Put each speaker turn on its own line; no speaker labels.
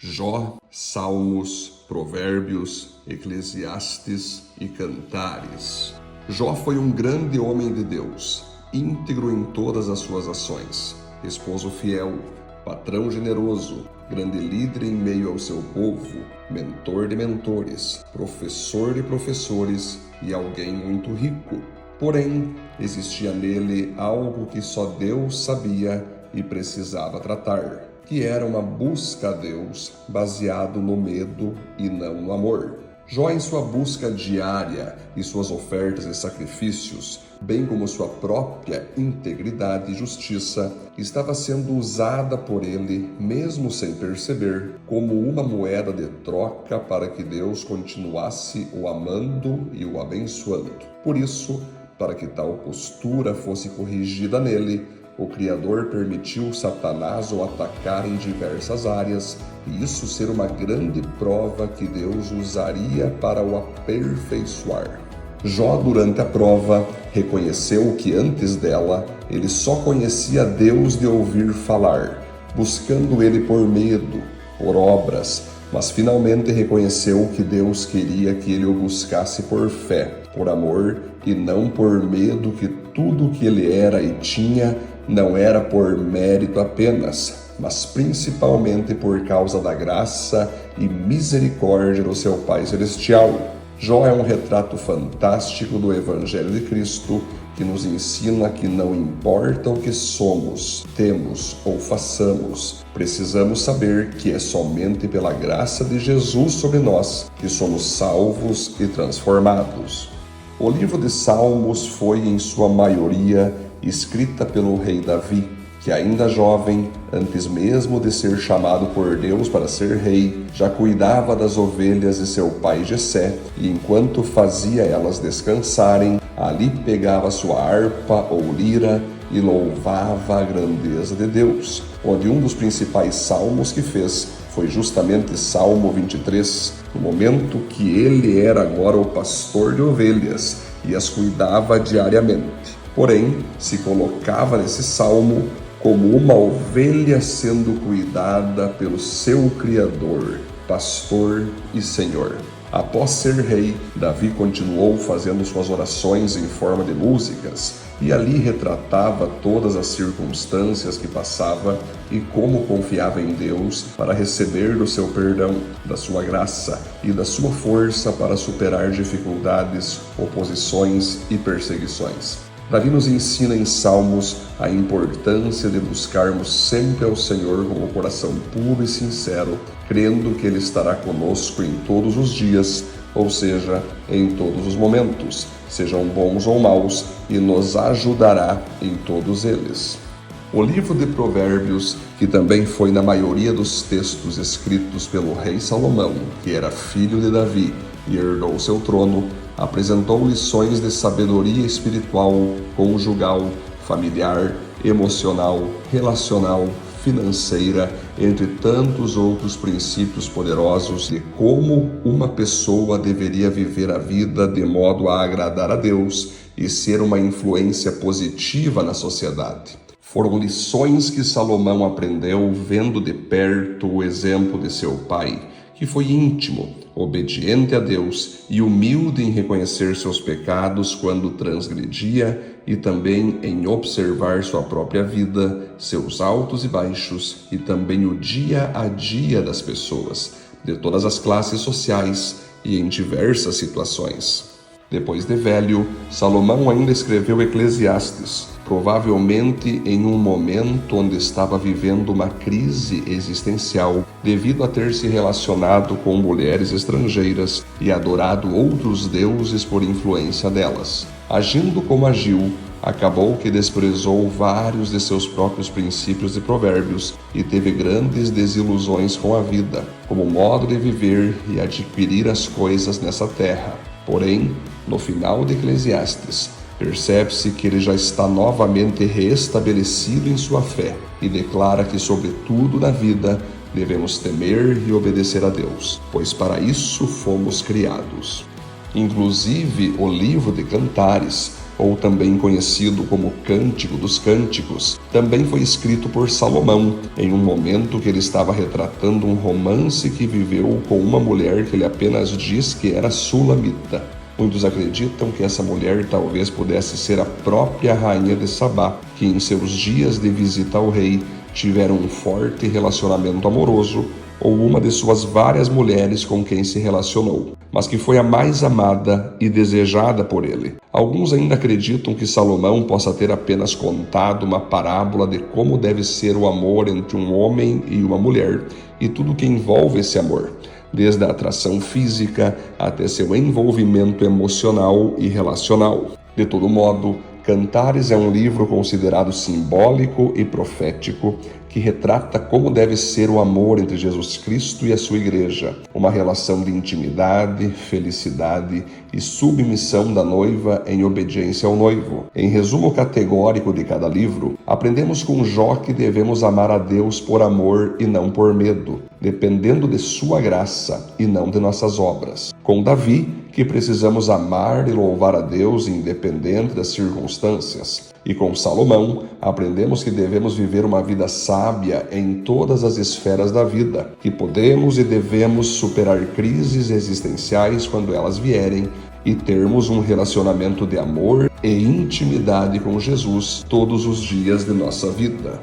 Jó, Salmos, Provérbios, Eclesiastes e Cantares. Jó foi um grande homem de Deus, íntegro em todas as suas ações, esposo fiel, patrão generoso, grande líder em meio ao seu povo, mentor de mentores, professor de professores e alguém muito rico. Porém, existia nele algo que só Deus sabia e precisava tratar, que era uma busca a Deus baseado no medo e não no amor. Jó, em sua busca diária e suas ofertas e sacrifícios, bem como sua própria integridade e justiça, estava sendo usada por ele, mesmo sem perceber, como uma moeda de troca para que Deus continuasse o amando e o abençoando. Por isso, para que tal postura fosse corrigida nele, o Criador permitiu Satanás o atacar em diversas áreas, e isso ser uma grande prova que Deus usaria para o aperfeiçoar. Jó, durante a prova, reconheceu que antes dela, ele só conhecia Deus de ouvir falar, buscando ele por medo, por obras, mas finalmente reconheceu que Deus queria que ele o buscasse por fé, por amor e não por medo, que tudo que ele era e tinha não era por mérito apenas, mas principalmente por causa da graça e misericórdia do seu Pai Celestial. Jó é um retrato fantástico do Evangelho de Cristo, que nos ensina que não importa o que somos, temos ou façamos, precisamos saber que é somente pela graça de Jesus sobre nós que somos salvos e transformados. O livro de Salmos foi, em sua maioria, escrita pelo rei Davi, que ainda jovem, antes mesmo de ser chamado por Deus para ser rei, já cuidava das ovelhas de seu pai Jessé, e enquanto fazia elas descansarem, ali pegava sua harpa ou lira e louvava a grandeza de Deus, onde um dos principais salmos que fez foi justamente Salmo 23, no momento que ele era agora o pastor de ovelhas e as cuidava diariamente. Porém, se colocava nesse salmo como uma ovelha sendo cuidada pelo seu Criador, pastor e Senhor. Após ser rei, Davi continuou fazendo suas orações em forma de músicas e ali retratava todas as circunstâncias que passava e como confiava em Deus para receber do seu perdão, da sua graça e da sua força para superar dificuldades, oposições e perseguições. Davi nos ensina em Salmos a importância de buscarmos sempre ao Senhor com o coração puro e sincero, crendo que Ele estará conosco em todos os dias, ou seja, em todos os momentos, sejam bons ou maus, e nos ajudará em todos eles. O livro de Provérbios, que também foi na maioria dos textos escritos pelo rei Salomão, que era filho de Davi e herdou seu trono, apresentou lições de sabedoria espiritual, conjugal, familiar, emocional, relacional, financeira, entre tantos outros princípios poderosos de como uma pessoa deveria viver a vida de modo a agradar a Deus e ser uma influência positiva na sociedade. Foram lições que Salomão aprendeu vendo de perto o exemplo de seu pai, que foi íntimo, obediente a Deus e humilde em reconhecer seus pecados quando transgredia e também em observar sua própria vida, seus altos e baixos e também o dia a dia das pessoas, de todas as classes sociais e em diversas situações. Depois de velho, Salomão ainda escreveu Eclesiastes, provavelmente em um momento onde estava vivendo uma crise existencial devido a ter se relacionado com mulheres estrangeiras e adorado outros deuses por influência delas. Agindo como agiu, acabou que desprezou vários de seus próprios princípios e provérbios e teve grandes desilusões com a vida, como modo de viver e adquirir as coisas nessa terra. Porém, no final de Eclesiastes, percebe-se que ele já está novamente reestabelecido em sua fé e declara que, sobretudo na vida, devemos temer e obedecer a Deus, pois para isso fomos criados. Inclusive, o livro de Cantares, ou também conhecido como Cântico dos Cânticos, também foi escrito por Salomão, em um momento que ele estava retratando um romance que viveu com uma mulher que ele apenas diz que era sulamita. Muitos acreditam que essa mulher talvez pudesse ser a própria rainha de Sabá, que em seus dias de visita ao rei tiveram um forte relacionamento amoroso, ou uma de suas várias mulheres com quem se relacionou, mas que foi a mais amada e desejada por ele. Alguns ainda acreditam que Salomão possa ter apenas contado uma parábola de como deve ser o amor entre um homem e uma mulher e tudo que envolve esse amor, desde a atração física até seu envolvimento emocional e relacional. De todo modo, Cantares é um livro considerado simbólico e profético que retrata como deve ser o amor entre Jesus Cristo e a sua igreja, uma relação de intimidade, felicidade e submissão da noiva em obediência ao noivo. Em resumo categórico de cada livro, aprendemos com Jó que devemos amar a Deus por amor e não por medo, dependendo de sua graça e não de nossas obras. Com Davi, que precisamos amar e louvar a Deus independente das circunstâncias. E com Salomão, aprendemos que devemos viver uma vida sábia em todas as esferas da vida, que podemos e devemos superar crises existenciais quando elas vierem e termos um relacionamento de amor e intimidade com Jesus todos os dias de nossa vida.